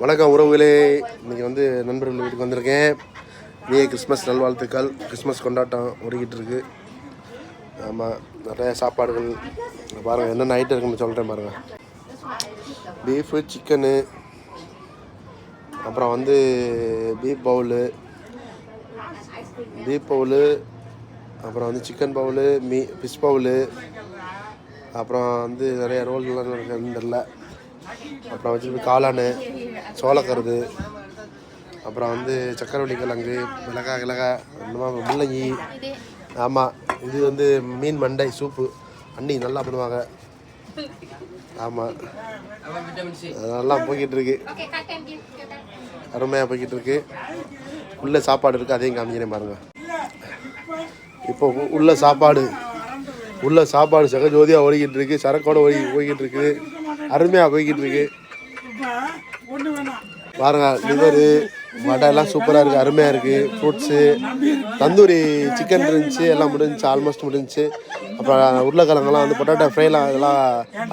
வணக்கம் உறவுகளே, இன்றைக்கி வந்து நண்பர்கள் வீட்டுக்கு வந்திருக்கேன். கிறிஸ்மஸ் நல்வாழ்த்துக்கள். கிறிஸ்மஸ் கொண்டாட்டம் ஓடிக்கிட்டு இருக்கு. ஆமாம், நிறைய சாப்பாடுகள் பாருங்கள், என்னென்ன ஐட்டம் இருக்குன்னு சொல்கிறேன் பாருங்கள். பீஃபு, சிக்கனு, அப்புறம் வந்து பீஃப் பவுலு, அப்புறம் வந்து சிக்கன் பவுலு, ஃபிஷ் பவுலு, அப்புறம் வந்து நிறைய ரோல்லாம் இருக்குன்னு தெரில. அப்புறம் வச்சுட்டு காளான், சோளக்கருது, அப்புறம் வந்து சக்கரவள்ளி கிழங்கு, மிளகாய் முள்ளங்கி. ஆமாம், இது வந்து மீன் மண்டை சூப்பு அண்ணி நல்லா பண்ணுவாங்க. ஆமாம், அதெல்லாம் போய்கிட்டு இருக்கு, அருமையாக போய்கிட்டு இருக்கு. உள்ள சாப்பாடு இருக்குது, அதையும் காமிக்கிறேன் பாருங்கள். இப்போ உள்ள சாப்பாடு சகஜோதியாக ஓடிக்கிட்டு இருக்கு, சரக்கோடு போய்கிட்டு இருக்குது, அருமையாக போய்கிட்டு இருக்கு பாருங்க. லிவரு வடை எல்லாம் சூப்பராக இருக்குது, அருமையாக இருக்குது. ஃப்ரூட்ஸு, தந்தூரி சிக்கன் இருந்துச்சு, எல்லாம் முடிஞ்சிச்சு, ஆல்மோஸ்ட் முடிஞ்சிச்சு. அப்புறம் உருளைக்கிழங்கெல்லாம் வந்து பொட்டேட்டோ ஃப்ரைலாம், அதெல்லாம்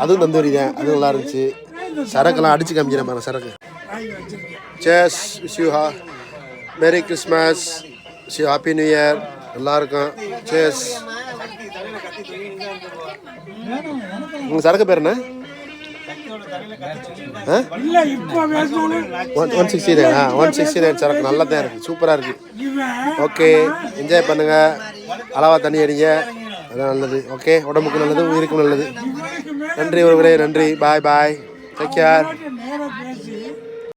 அதுவும் தந்தூரி தான், அதுவும் நல்லா இருந்துச்சு. சரக்கெல்லாம் அடித்து காமிக்கிறேன் பாருங்க. சரக்கு சேஸ், wish you merry Christmas, wish you happy new year எல்லாருக்கும். சேஸ். உங்கள் சரக்கு பேர் என்ன? 169 சரக்கு நல்லா தான் இருக்குது, சூப்பராக இருக்குது. ஓகே, என்ஜாய் பண்ணுங்கள், அளவாக தண்ணி அடிங்க, அதான் நல்லது. ஓகே, உடம்புக்கு நல்லது, உயிருக்கும் நல்லது. நன்றி ஒருவரே, நன்றி. பாய் பாய், டேக் கேர்.